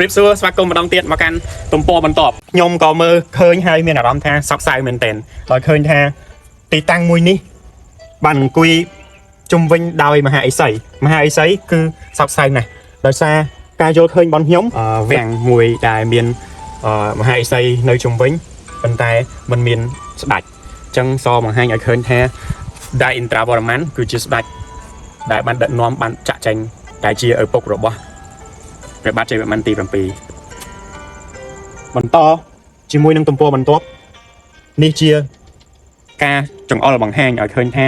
ប្រៀបសួរស្វាគមន៍ម្ដងទៀតមកកាន់ទំព័របន្ទាប់ខ្ញុំក៏មើលឃើញហើយមានអារម្មណ៍ថាសោកសៅមែនទែនដោយឃើញថាទីតាំងមួយនេះបានអង្គុយជុំវិញដោយមហាអេសីគឺសោកសៅណាស់ដោយសារការយល់ឃើញរបស់ខ្ញុំវាំងមួយដែលមានមហាអេសីនៅជុំវិញប៉ុន្តែมันមានស្ដេចអញ្ចឹងសបង្ហាញឲ្យឃើញថាដៃឥន្ទ្រាវរ្ម័នគឺជាស្ដេចដែលបានដឹកនាំបានចាក់ចែងដែលជាឪពុករបស់ព្រះបាទជ័យវរ្ម័នទី7បន្តជាមួយនឹងទំព័របន្ទាប់នេះជាការចង្អុលបង្ហាញឲ្យឃើញថា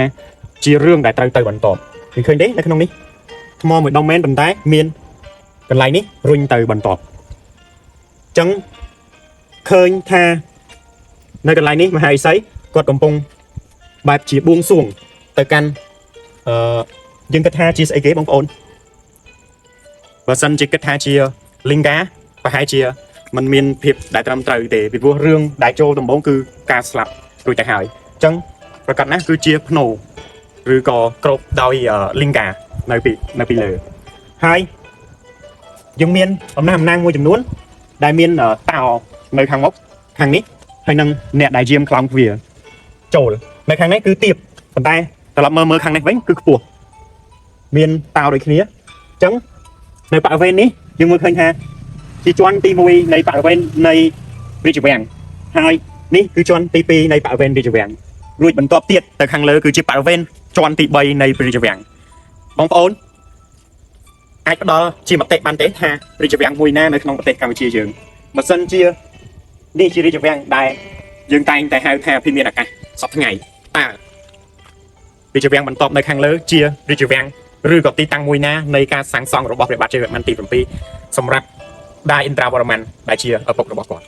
ជារឿងដែលត្រូវទៅបន្តឃើញទេនៅក្នុងនេះថ្មមួយដុំមែនប៉ុន្តែមានកន្លែងនេះរុញទៅបន្តអញ្ចឹងឃើញថានៅកន្លែងនេះមហាឥសីគាត់កំពុងបែបជាបួងសួងទៅកាន់យើងគិតថាជាស្អីគេបងប្អូនបើសិនជាគិតថាជាលីងកាប្រហែលជាมันមានភាពដែលត្រឹមត្រូវទេពីព្រោះរឿងដែលចូលដំបូងគឺការស្លាប់រួចទៅហើយអញ្ចឹងប្រកាសណាស់គឺជាភ្នូឬក៏គ្របដោយលីងកានៅពីលើហើយយើងមានអំណាងមួយចំនួនដែលមានតោនៅខាងមុខខាងនេះហើយនឹងអ្នកដែលយាមខ្លោងទ្វារចូលនៅខាងនេះគឺទាបប៉ុន្តែត្រឡប់មើលខាងនេះវិញគឺខ្ពស់មានតោដូចគ្នាអញ្ចឹងនៅបរិវេណនេះយើងមើលឃើញថាជាជាន់ទី1នៃបរិវេណនៃរាជវាំងហើយនេះគឺជាន់ទី2នៃបរិវេណរាជវាំងរួចបន្ទាប់ទៀតទៅខាងលើគឺជាបរិវេណជាន់ទី3នៃរាជវាំងបងប្អូនអាចផ្ដល់ជាមតិបានទេថារាជវាំងមួយណានៅក្នុងប្រទេសកម្ពុជាយើងបើសិនជានេះជារាជវាំងដែលយើងតែងតែហៅថាភូមិមានអាកាសសប្តាហ៍ថ្ងៃតើរាជវាំងបន្ទាប់នៅខាងលើជារាជវាំងឬក៏ទីតាំងមួយណានៃការសាងសង់របស់ព្រះបាទជ័យវរ្ម័នទី7សម្រាប់ដាឥន្ទ្រាវរ្ម័នដែលជាឪពុករបស់គាត់